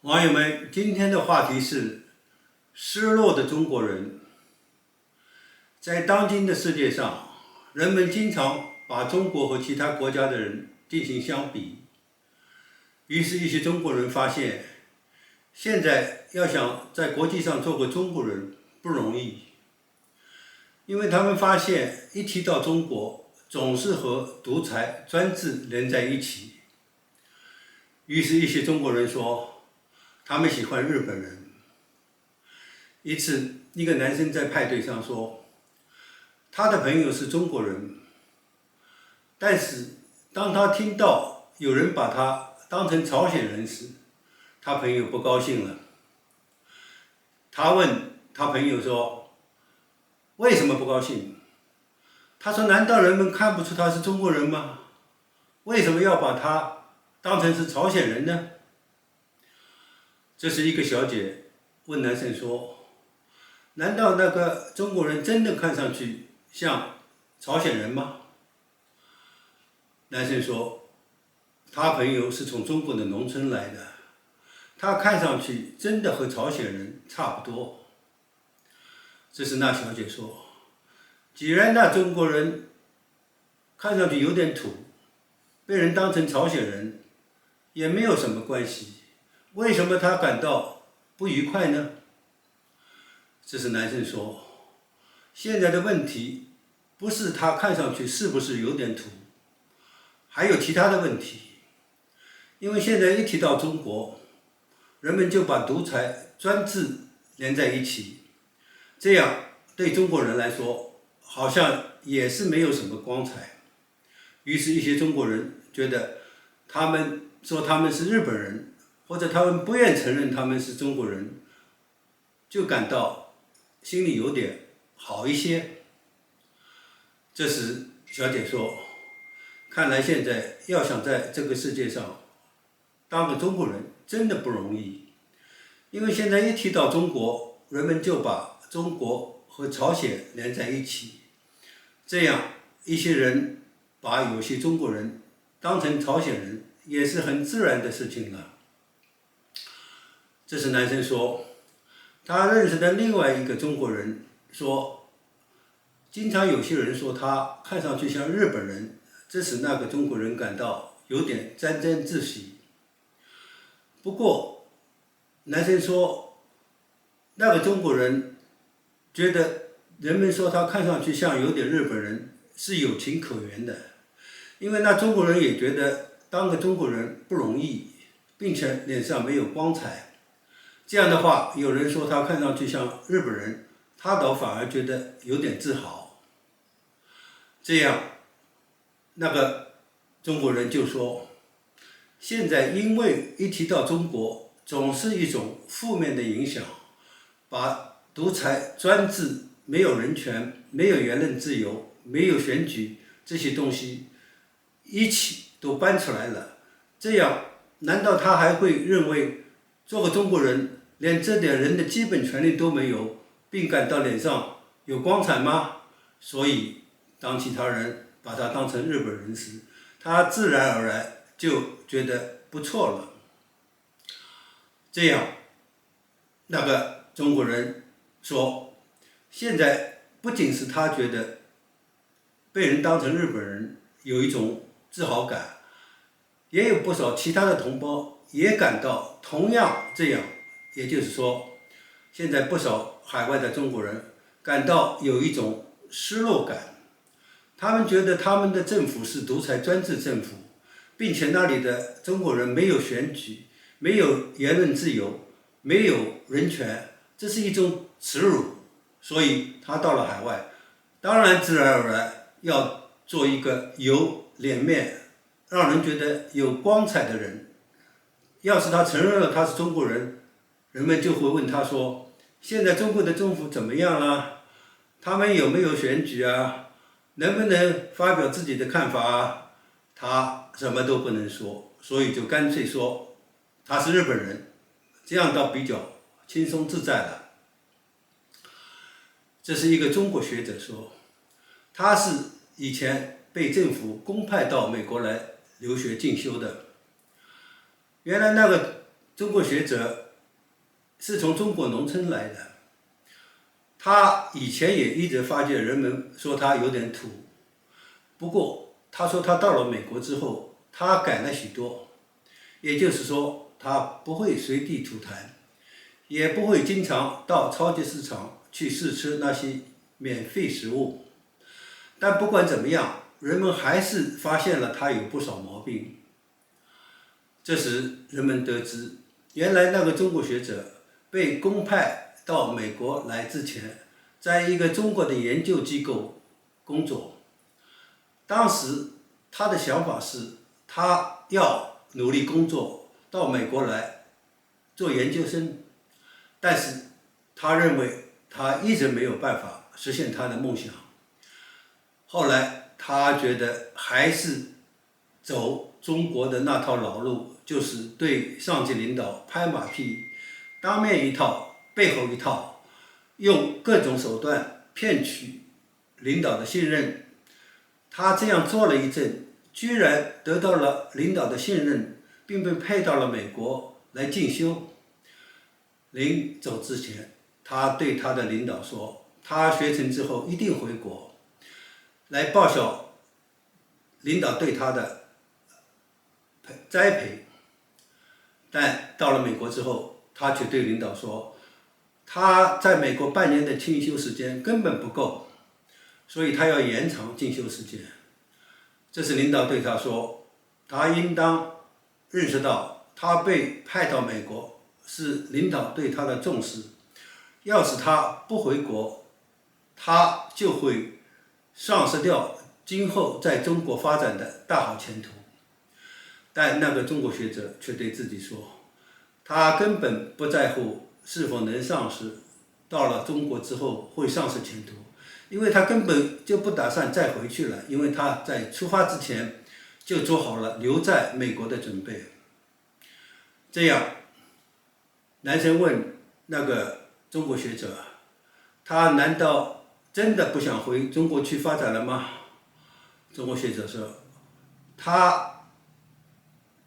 网友们，今天的话题是失落的中国人。在当今的世界上，人们经常把中国和其他国家的人进行相比，于是，一些中国人发现，现在要想在国际上做个中国人不容易，因为他们发现一提到中国，总是和独裁、专制连在一起。于是，一些中国人说，他们喜欢日本人。一次，一个男生在派对上说，他的朋友是中国人，但是当他听到有人把他当成朝鲜人时，他朋友不高兴了。他问他朋友说，为什么不高兴？他说，难道人们看不出他是中国人吗？为什么要把他当成是朝鲜人呢？这时一个小姐问男生说，难道那个中国人真的看上去像朝鲜人吗？男生说，他朋友是从中国的农村来的，他看上去真的和朝鲜人差不多。这时那小姐说，既然那中国人看上去有点土，被人当成朝鲜人也没有什么关系，为什么他感到不愉快呢？这时男生说，现在的问题不是他看上去是不是有点土，还有其他的问题。因为现在一提到中国，人们就把独裁、专制连在一起，这样对中国人来说好像也是没有什么光彩。于是，一些中国人觉得他们说他们是日本人，或者他们不愿承认他们是中国人，就感到心里有点好一些。这时小姐说，看来现在要想在这个世界上当个中国人真的不容易，因为现在一提到中国，人们就把中国和朝鲜连在一起，这样一些人把有些中国人当成朝鲜人也是很自然的事情了。这时男生说，他认识的另外一个中国人说，经常有些人说他看上去像日本人，这使那个中国人感到有点沾沾自喜。不过，男生说，那个中国人觉得人们说他看上去像有点日本人是有情可原的，因为那中国人也觉得当个中国人不容易，并且脸上没有光彩。这样的话，有人说他看上去像日本人，他倒反而觉得有点自豪。这样，那个中国人就说，现在因为一提到中国，总是一种负面的影响，把独裁、专制、没有人权、没有言论自由、没有选举这些东西一起都搬出来了。这样，难道他还会认为做个中国人连这点人的基本权利都没有，并感到脸上有光彩吗？所以，当其他人把他当成日本人时，他自然而然就觉得不错了。这样，那个中国人说，现在不仅是他觉得被人当成日本人有一种自豪感，也有不少其他的同胞也感到同样这样。也就是说，现在不少海外的中国人感到有一种失落感，他们觉得他们的政府是独裁专制政府，并且那里的中国人没有选举，没有言论自由，没有人权，这是一种耻辱。所以他到了海外，当然自然而然要做一个有脸面、让人觉得有光彩的人。要是他承认了他是中国人，人们就会问他说，现在中国的政府怎么样了？他们有没有选举啊？能不能发表自己的看法啊？他什么都不能说，所以就干脆说他是日本人，这样倒比较轻松自在了。这是一个中国学者说，他是以前被政府公派到美国来留学进修的。原来那个中国学者是从中国农村来的，他以前也一直发觉人们说他有点土，不过他说他到了美国之后，他改了许多，也就是说他不会随地吐痰，也不会经常到超级市场去试吃那些免费食物。但不管怎么样，人们还是发现了他有不少毛病。这时人们得知，原来那个中国学者被公派到美国来之前，在一个中国的研究机构工作。当时他的想法是，他要努力工作，到美国来做研究生，但是他认为他一直没有办法实现他的梦想。后来他觉得还是走中国的那套老路，就是对上级领导拍马屁，当面一套背后一套，用各种手段骗取领导的信任。他这样做了一阵，居然得到了领导的信任，并被派到了美国来进修。临走之前，他对他的领导说，他学成之后一定回国，来报效领导对他的栽培。但到了美国之后，他却对领导说，他在美国半年的进修时间根本不够，所以他要延长进修时间。这时领导对他说，他应当认识到他被派到美国是领导对他的重视，要是他不回国，他就会丧失掉今后在中国发展的大好前途。但那个中国学者却对自己说，他根本不在乎是否能上市，到了中国之后会丧失前途，因为他根本就不打算再回去了，因为他在出发之前就做好了留在美国的准备。这样，男生问那个中国学者，他难道真的不想回中国去发展了吗？中国学者说，他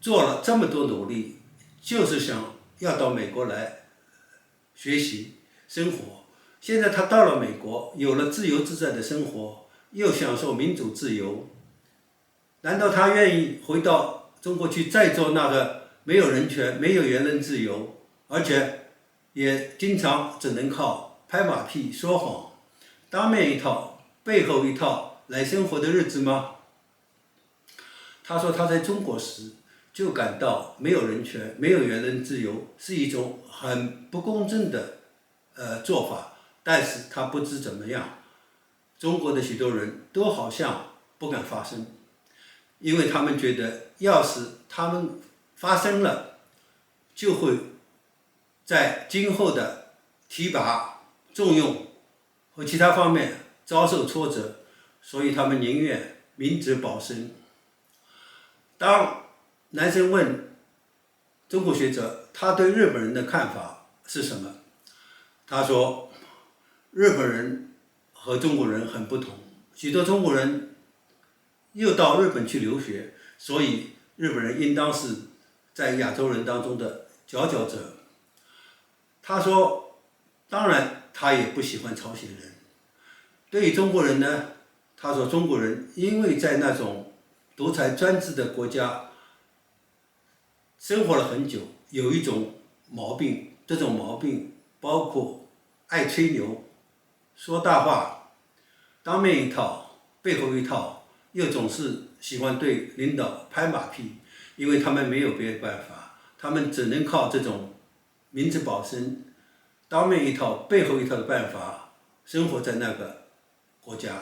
做了这么多努力，就是想要到美国来学习生活。现在他到了美国，有了自由自在的生活，又享受民主自由，难道他愿意回到中国去再做那个没有人权、没有言论自由，而且也经常只能靠拍马屁、说谎、当面一套、背后一套来生活的日子吗？他说他在中国时就感到没有人权、没有言论自由是一种很不公正的做法，但是他不知怎么样，中国的许多人都好像不敢发声，因为他们觉得要是他们发声了，就会在今后的提拔、重用和其他方面遭受挫折，所以他们宁愿明哲保身。当男生问中国学者他对日本人的看法是什么，他说，日本人和中国人很不同，许多中国人又到日本去留学，所以日本人应当是在亚洲人当中的佼佼者。他说，当然他也不喜欢朝鲜人。对于中国人呢，他说中国人因为在那种独裁专制的国家生活了很久，有一种毛病，这种毛病包括爱吹牛、说大话、当面一套、背后一套，又总是喜欢对领导拍马屁，因为他们没有别的办法，他们只能靠这种明哲保身、当面一套、背后一套的办法生活在那个国家。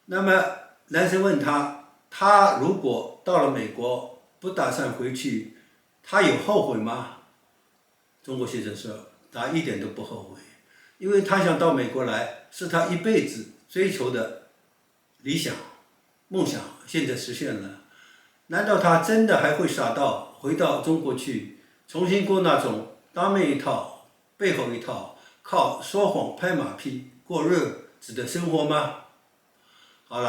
那么男生问他，他如果到了美国不打算回去，他有后悔吗？中国学者说，他一点都不后悔，因为他想到美国来，是他一辈子追求的理想、梦想，现在实现了。难道他真的还会傻到回到中国去，重新过那种当面一套、背后一套、靠说谎拍马屁过日子的生活吗？